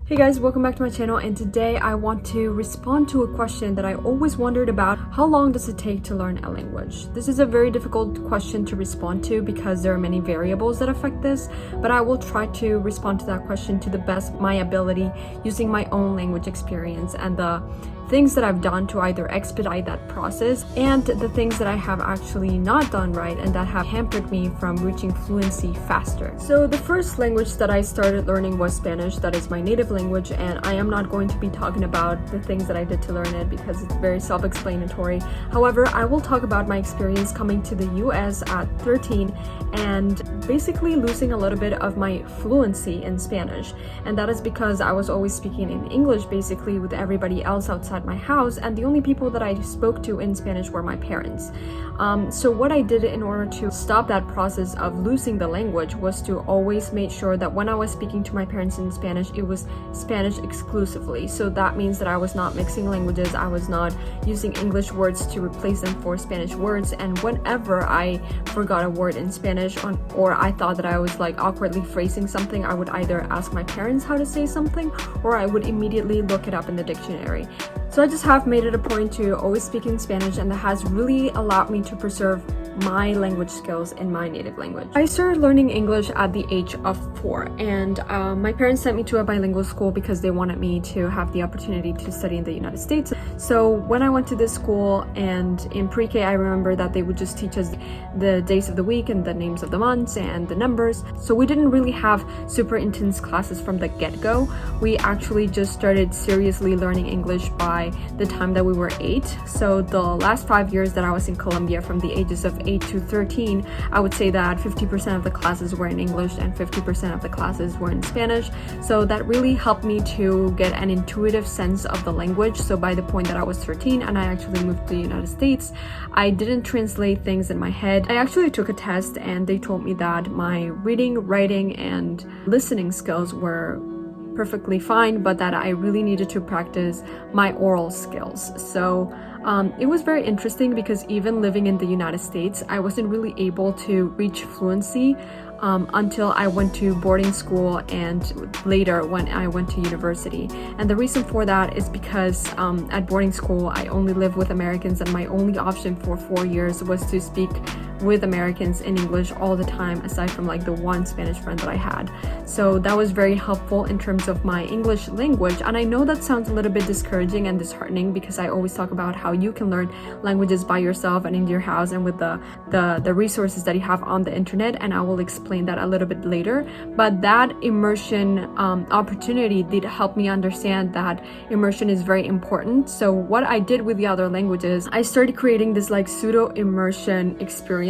Hey guys, welcome back to my channel, and today I want to respond to a question that I always wondered about. How long does it take to learn a language? This is a very difficult question to respond to because there are many variables that affect this, but I will try to respond to that question to the best of my ability using my own language experience and the things that I've done to either expedite that process and the things that I have actually not done right and that have hampered me from reaching fluency faster. So the first language that I started learning was Spanish. That is my native language, and I am not going to be talking about the things that I did to learn it because it's very self-explanatory. However, I will talk about my experience coming to the US at 13 and basically losing a little bit of my fluency in Spanish. And that is because I was always speaking in English basically with everybody else outside my house, and the only people that I spoke to in Spanish were my parents. So what I did in order to stop that process of losing the language was to always make sure that when I was speaking to my parents in Spanish, it was Spanish exclusively. So that means that I was not mixing languages, I was not using English words to replace them for Spanish words, and whenever I forgot a word in Spanish or I thought that I was like awkwardly phrasing something, I would either ask my parents how to say something or I would immediately look it up in the dictionary. So I just have made it a point to always speak in Spanish, and that has really allowed me to preserve my language skills in my native language. I started learning English at the age of 4, and my parents sent me to a bilingual school because they wanted me to have the opportunity to study in the United States. So when I went to this school, and in pre-K, I remember that they would just teach us the days of the week and the names of the months and the numbers. So we didn't really have super intense classes from the get-go. We actually just started seriously learning English by the time that we were 8. So the last 5 years that I was in Colombia, from the ages of 8 to 13, I would say that 50% of the classes were in English and 50% of the classes were in Spanish. So that really helped me to get an intuitive sense of the language. So by the point that I was 13 and I actually moved to the United States, I didn't translate things in my head. I actually took a test and they told me that my reading, writing, and listening skills were perfectly fine, but that I really needed to practice my oral skills. So it was very interesting because even living in the United States, I wasn't really able to reach fluency until I went to boarding school and later when I went to university. And the reason for that is because at boarding school, I only lived with Americans, and my only option for 4 years was to speak with Americans in English all the time, aside from like the one Spanish friend that I had. So that was very helpful in terms of my English language. And I know that sounds a little bit discouraging and disheartening because I always talk about how you can learn languages by yourself and in your house and with the resources that you have on the internet, and I will explain that a little bit later. But that immersion opportunity did help me understand that immersion is very important. So what I did with the other languages, I started creating this like pseudo immersion experiences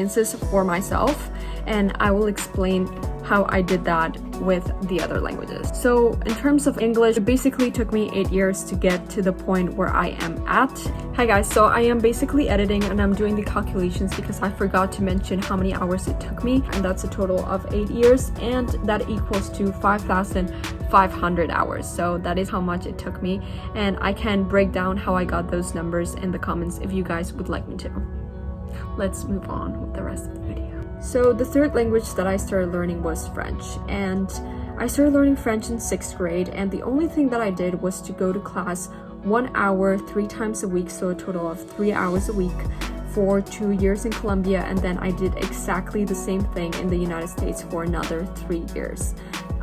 for myself, and I will explain how I did that with the other languages. So in terms of English, it basically took me 8 years to get to the point where I am at. Hi guys, so I am basically editing and I'm doing the calculations because I forgot to mention how many hours it took me, and that's a total of 8 years, and that equals to 5,500 hours. So that is how much it took me, and I can break down how I got those numbers in the comments if you guys would like me to. Let's move on with the rest of the video. So the third language that I started learning was French, and I started learning French in 6th grade, and the only thing that I did was to go to class 1 hour 3 times a week, so a total of 3 hours a week for 2 years in Colombia, and then I did exactly the same thing in the United States for another 3 years.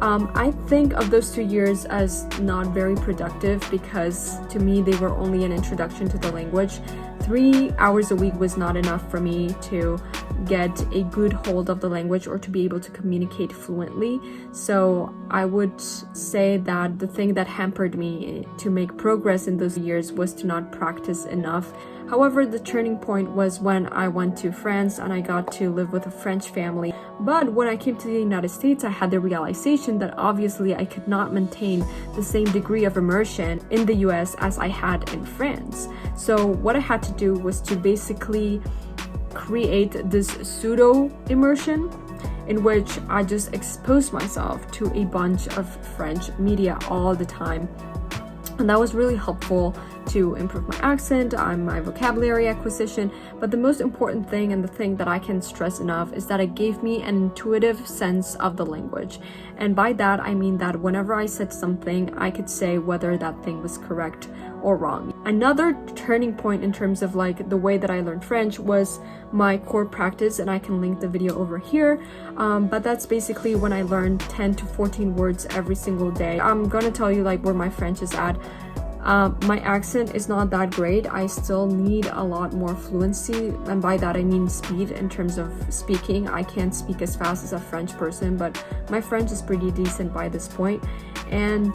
I think of those 2 years as not very productive because to me they were only an introduction to the language. 3 hours a week was not enough for me to get a good hold of the language or to be able to communicate fluently. So I would say that the thing that hampered me to make progress in those years was to not practice enough. However, the turning point was when I went to France and I got to live with a French family. But when I came to the United States, I had the realization that obviously I could not maintain the same degree of immersion in the US as I had in France. So what I had to do was to basically create this pseudo immersion in which I just exposed myself to a bunch of French media all the time. And that was really helpful to improve my accent, my vocabulary acquisition. But the most important thing, and the thing that I can stress enough, is that it gave me an intuitive sense of the language. And by that, I mean that whenever I said something, I could say whether that thing was correct or wrong. Another turning point in terms of like the way that I learned French was my core practice, and I can link the video over here. But that's basically when I learned 10 to 14 words every single day. I'm gonna tell you like where my French is at. My accent is not that great. I still need a lot more fluency, and by that I mean speed in terms of speaking. I can't speak as fast as a French person, but my French is pretty decent by this point. And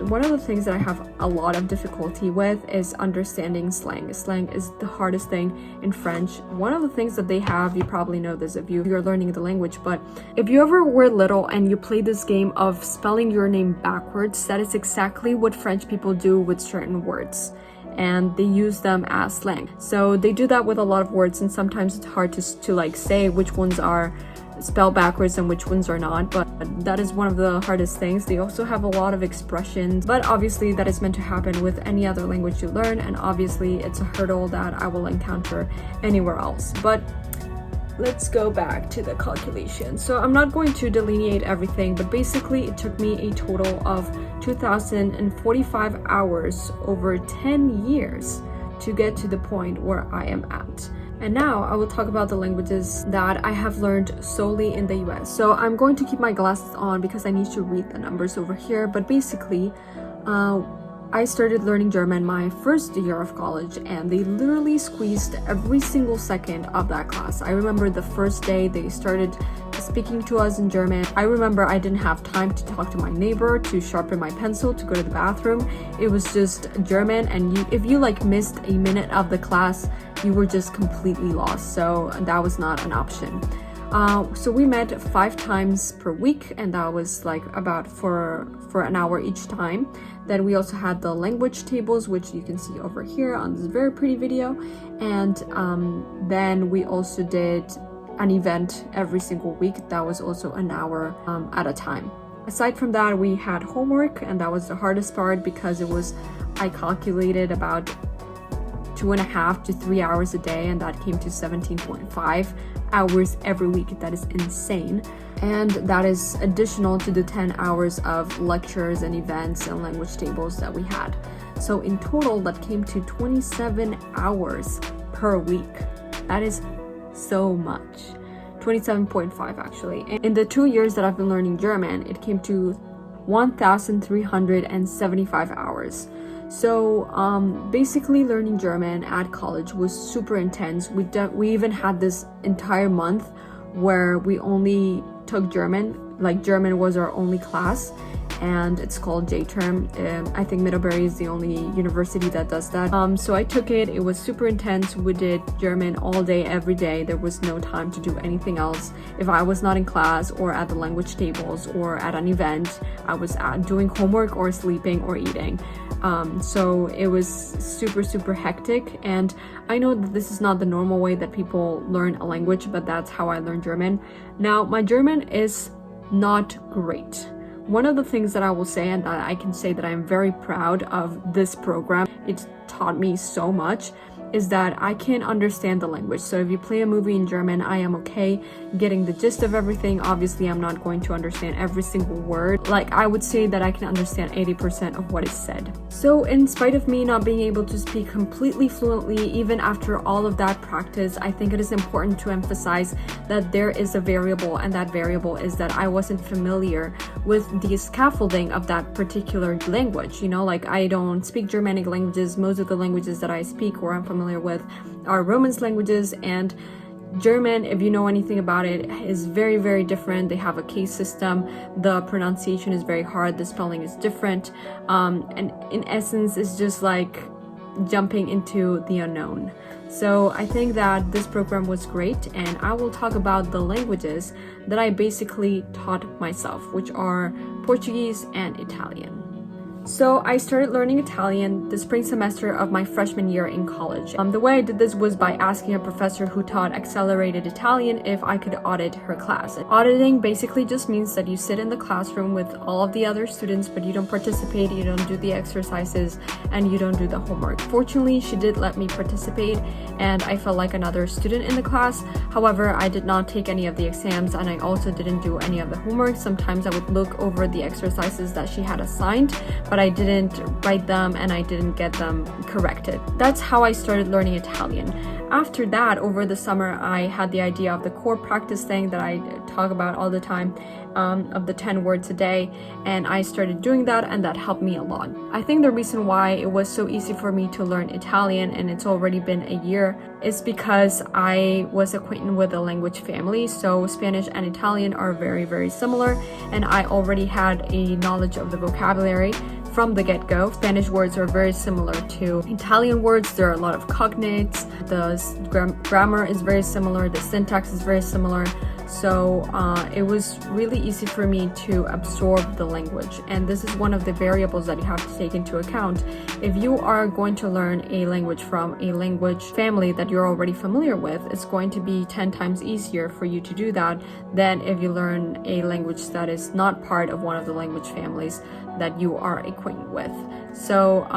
one of the things that I have a lot of difficulty with is understanding slang. Slang is the hardest thing in French. One of the things that they have, you probably know this if you're learning the language, but if you ever were little and you played this game of spelling your name backwards, that is exactly what French people do with certain words, and they use them as slang. So they do that with a lot of words, and sometimes it's hard to like say which ones are spelled backwards and which ones are not, but that is one of the hardest things. They also have a lot of expressions, but obviously that is meant to happen with any other language you learn, and obviously it's a hurdle that I will encounter anywhere else. But let's go back to the calculation. So I'm not going to delineate everything, but basically it took me a total of 2,045 hours over 10 years to get to the point where I am at. And now I will talk about the languages that I have learned solely in the US. So I'm going to keep my glasses on because I need to read the numbers over here. But basically, I started learning German my first year of college, and they literally squeezed every single second of that class. I remember the first day they started speaking to us in German. I remember I didn't have time to talk to my neighbor, to sharpen my pencil, to go to the bathroom. It was just German, and if you like missed a minute of the class, you were just completely lost. So that was not an option. So we met 5 times per week, and that was like about for an hour each time. Then we also had the language tables, which you can see over here on this very pretty video. And then we also did an event every single week that was also an hour at a time. Aside from that, we had homework, and that was the hardest part because I calculated about 2.5 to 3 hours a day, and that came to 17.5 hours every week. That is insane. And that is additional to the 10 hours of lectures and events and language tables that we had. So in total, that came to 27 hours per week. That is so much. 27.5 actually. And in the 2 years that I've been learning German, it came to 1,375 hours. So basically learning German at college was super intense. We even had this entire month where we only took German, like German was our only class, and it's called J-term. I think Middlebury is the only university that does that. So I took it. It was super intense. We did German all day, every day. There was no time to do anything else. If I was not in class or at the language tables or at an event, I was doing homework or sleeping or eating. So it was super hectic, and I know that this is not the normal way that people learn a language, but that's how I learned German. Now, my German is not great. One of the things that I will say, and that I can say that I'm very proud of this program, it taught me so much, is that I can understand the language. So if you play a movie in German, I am okay getting the gist of everything. Obviously, I'm not going to understand every single word. Like, I would say that I can understand 80% of what is said. So in spite of me not being able to speak completely fluently, even after all of that practice, I think it is important to emphasize that there is a variable, and that variable is that I wasn't familiar with the scaffolding of that particular language. You know, like, I don't speak Germanic languages. Most of the languages that I speak or I'm familiar with are Romance languages, and German, if you know anything about it, is very different. They have a case system. The pronunciation is very hard. The spelling is different. And in essence, it's just like jumping into the unknown. So I think that this program was great, and I will talk about the languages that I basically taught myself, which are Portuguese and Italian. So I started learning Italian the spring semester of my freshman year in college. The way I did this was by asking a professor who taught accelerated Italian if I could audit her class. Auditing basically just means that you sit in the classroom with all of the other students, but you don't participate, you don't do the exercises, and you don't do the homework. Fortunately, she did let me participate, and I felt like another student in the class. However, I did not take any of the exams, and I also didn't do any of the homework. Sometimes I would look over the exercises that she had assigned, but I didn't write them and I didn't get them corrected. That's how I started learning Italian. After that, over the summer, I had the idea of the core practice thing that I talk about all the time, of the 10 words a day, and I started doing that, and that helped me a lot. I think the reason why it was so easy for me to learn Italian, and it's already been a year, is because I was acquainted with a language family. So Spanish and Italian are very, very similar, and I already had a knowledge of the vocabulary from the get-go. Spanish words are very similar to Italian words. There are a lot of cognates, the grammar is very similar, the syntax is very similar. So it was really easy for me to absorb the language, and this is one of the variables that you have to take into account. If you are going to learn a language from a language family that you're already familiar with, it's going to be 10 times easier for you to do that than if you learn a language that is not part of one of the language families that you are acquainted with. So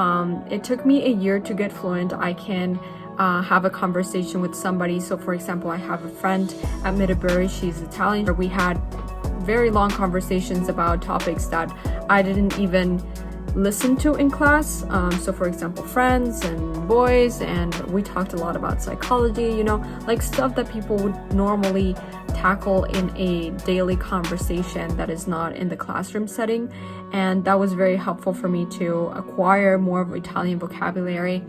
it took me a year to get fluent. I can have a conversation with somebody. So for example, I have a friend at Middlebury, she's Italian. We had very long conversations about topics that I didn't even listen to in class. So for example, friends and boys, and we talked a lot about psychology, you know, like stuff that people would normally tackle in a daily conversation that is not in the classroom setting. And that was very helpful for me to acquire more of Italian vocabulary.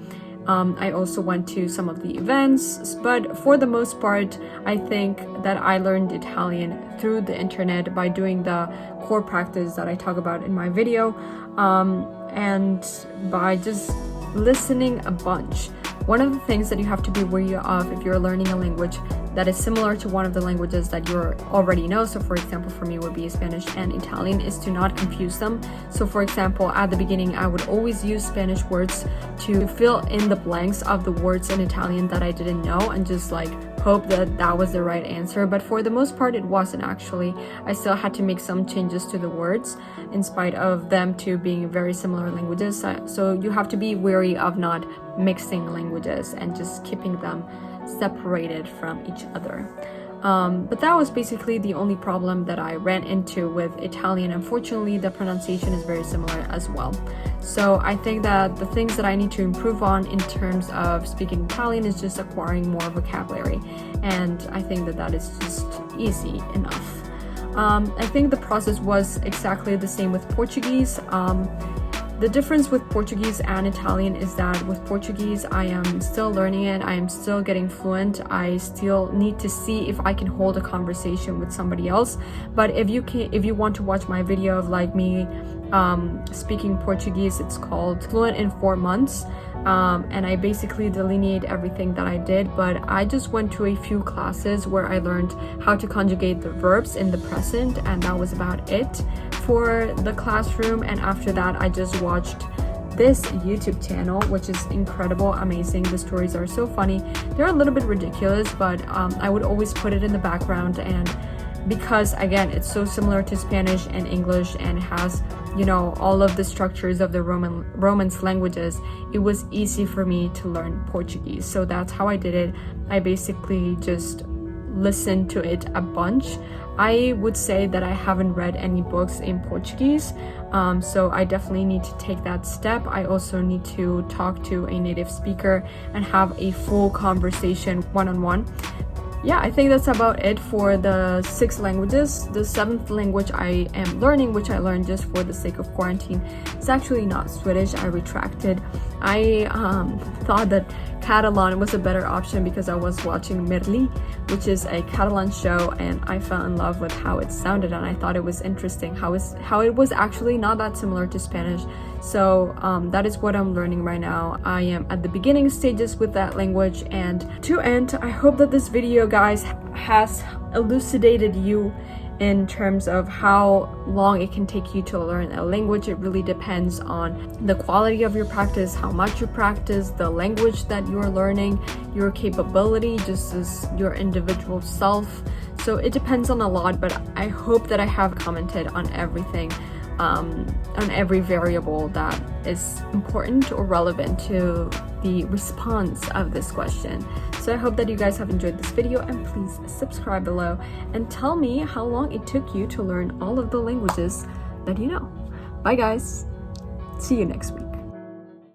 I also went to some of the events, but for the most part, I think that I learned Italian through the internet by doing the core practice that I talk about in my video, and by just listening a bunch. One of the things that you have to be wary of if you're learning a language that is similar to one of the languages that you already know, so for example for me would be Spanish and Italian, is to not confuse them. So for example, at the beginning I would always use Spanish words to fill in the blanks of the words in Italian that I didn't know, and just like hope that that was the right answer. But for the most part it wasn't actually. I still had to make some changes to the words in spite of them two being very similar languages. So you have to be wary of not mixing languages and just keeping them separated from each other. But that was basically the only problem that I ran into with Italian. Unfortunately, the pronunciation is very similar as well. So I think that the things that I need to improve on in terms of speaking Italian is just acquiring more vocabulary, and I think that that is just easy enough. I think the process was exactly the same with Portuguese. The difference with Portuguese and Italian is that with Portuguese, I am still learning it. I am still getting fluent. I still need to see if I can hold a conversation with somebody else. But if you want to watch my video of like me speaking Portuguese, it's called Fluent in 4 Months. And I basically delineate everything that I did, but I just went to a few classes where I learned how to conjugate the verbs in the present, and that was about it for the classroom. And after that, I just watched this YouTube channel, which is incredible, amazing. The stories are so funny. They're a little bit ridiculous, but I would always put it in the background, and because again it's so similar to Spanish and English and has, you know, all of the structures of the Romance languages, it was easy for me to learn Portuguese. So that's how I did it. I basically just listened to it a bunch. I would say that I haven't read any books in Portuguese, so I definitely need to take that step. I also need to talk to a native speaker and have a full conversation one-on-one. Yeah, I think that's about it for the 6 languages. The 7th language I am learning, which I learned just for the sake of quarantine, is actually not Swedish. I retracted. I thought that Catalan was a better option because I was watching Merli, which is a Catalan show, and I fell in love with how it sounded, and I thought it was interesting how it was actually not that similar to Spanish. So that is what I'm learning right now. I am at the beginning stages with that language. And to end, I hope that this video, guys, has elucidated you in terms of how long it can take you to learn a language. It really depends on the quality of your practice, how much you practice, the language that you're learning, your capability, just as your individual self. So it depends on a lot, but I hope that I have commented on everything, on every variable that is important or relevant to the response of this question. So I hope that you guys have enjoyed this video, and please subscribe below and tell me how long it took you to learn all of the languages that you know. Bye guys, see you next week.